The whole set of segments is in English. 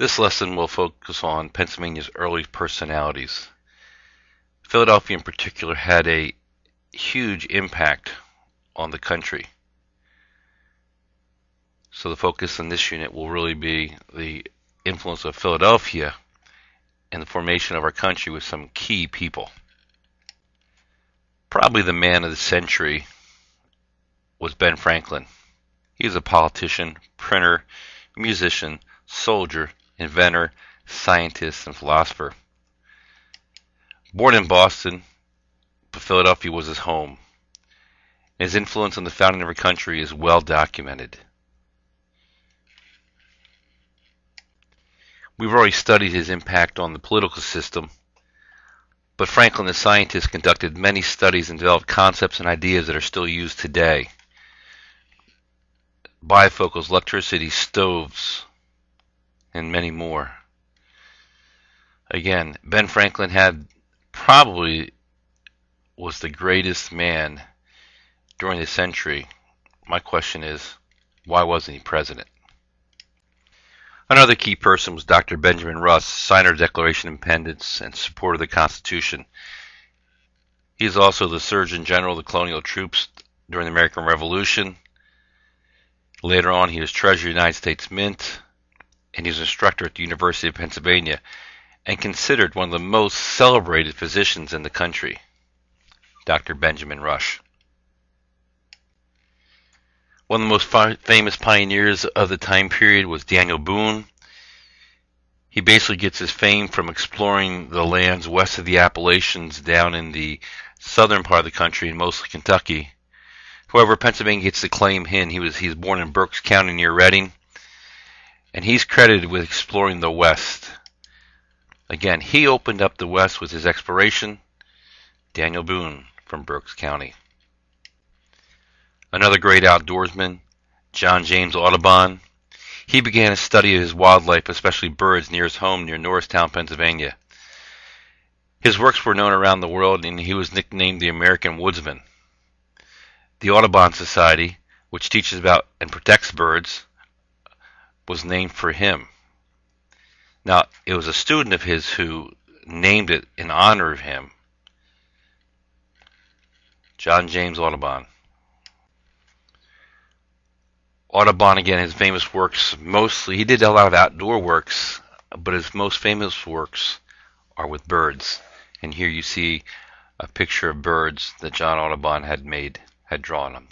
This lesson will focus on Pennsylvania's early personalities. Philadelphia in particular had a huge impact on the country. So the focus in this unit will really be the influence of Philadelphia in the formation of our country with some key people. Probably the man of the century was Ben Franklin. He was a politician, printer, musician, soldier, inventor, scientist, and philosopher. Born in Boston, but Philadelphia was his home. His influence on the founding of our country is well documented. We've already studied his impact on the political system, but Franklin the scientist conducted many studies and developed concepts and ideas that are still used today. Bifocals, electricity, stoves, and many more. Again, Ben Franklin probably was the greatest man during the century. My question is, why wasn't he president? Another key person was Dr. Benjamin Rush, signer of the Declaration of Independence and supporter of the Constitution. He is also the Surgeon General of the colonial troops during the American Revolution. Later on, he was Treasurer of the United States Mint, and he was an instructor at the University of Pennsylvania, and considered one of the most celebrated physicians in the country, Dr. Benjamin Rush. One of the most famous pioneers of the time period was Daniel Boone. He basically gets his fame from exploring the lands west of the Appalachians down in the southern part of the country, and mostly Kentucky. However, Pennsylvania gets to claim him. He was born in Berks County near Reading, and he's credited with exploring the West. Again, he opened up the West with his exploration. Daniel Boone from Berks County. Another great outdoorsman, John James Audubon. He began a study of his wildlife, especially birds, near his home near Norristown, Pennsylvania. His works were known around the world, and he was nicknamed the American Woodsman. The Audubon Society, which teaches about and protects birds, was named for him. Now, it was a student of his who named it in honor of him. John James Audubon. Audubon, again, his famous works, mostly, he did a lot of outdoor works, but his most famous works are with birds. And here you see a picture of birds that John Audubon had drawn.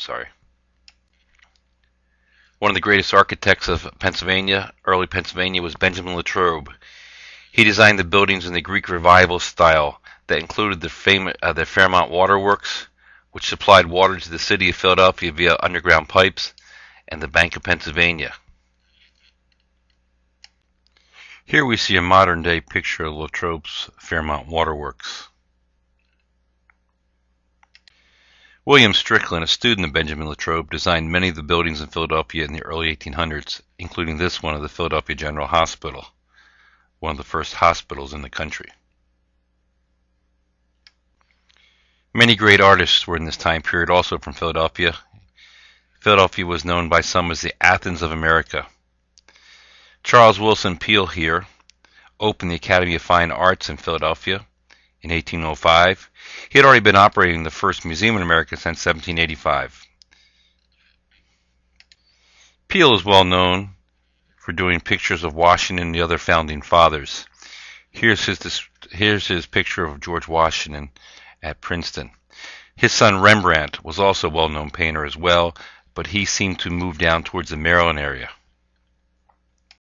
One of the greatest architects of Pennsylvania, early Pennsylvania, was Benjamin Latrobe. He designed the buildings in the Greek Revival style that included the Fairmont Water Works, which supplied water to the city of Philadelphia via underground pipes, and the Bank of Pennsylvania. Here we see a modern-day picture of Latrobe's Fairmont Water Works. William Strickland, a student of Benjamin Latrobe, designed many of the buildings in Philadelphia in the early 1800s, including this one of the Philadelphia General Hospital, one of the first hospitals in the country. Many great artists were in this time period, also from Philadelphia. Philadelphia was known by some as the Athens of America. Charles Willson Peale here opened the Academy of Fine Arts in Philadelphia in 1805. He had already been operating the first museum in America since 1785. Peale is well known for doing pictures of Washington and the other founding fathers. Here's his picture of George Washington at Princeton. His son Rembrandt was also a well-known painter as well, but he seemed to move down towards the Maryland area.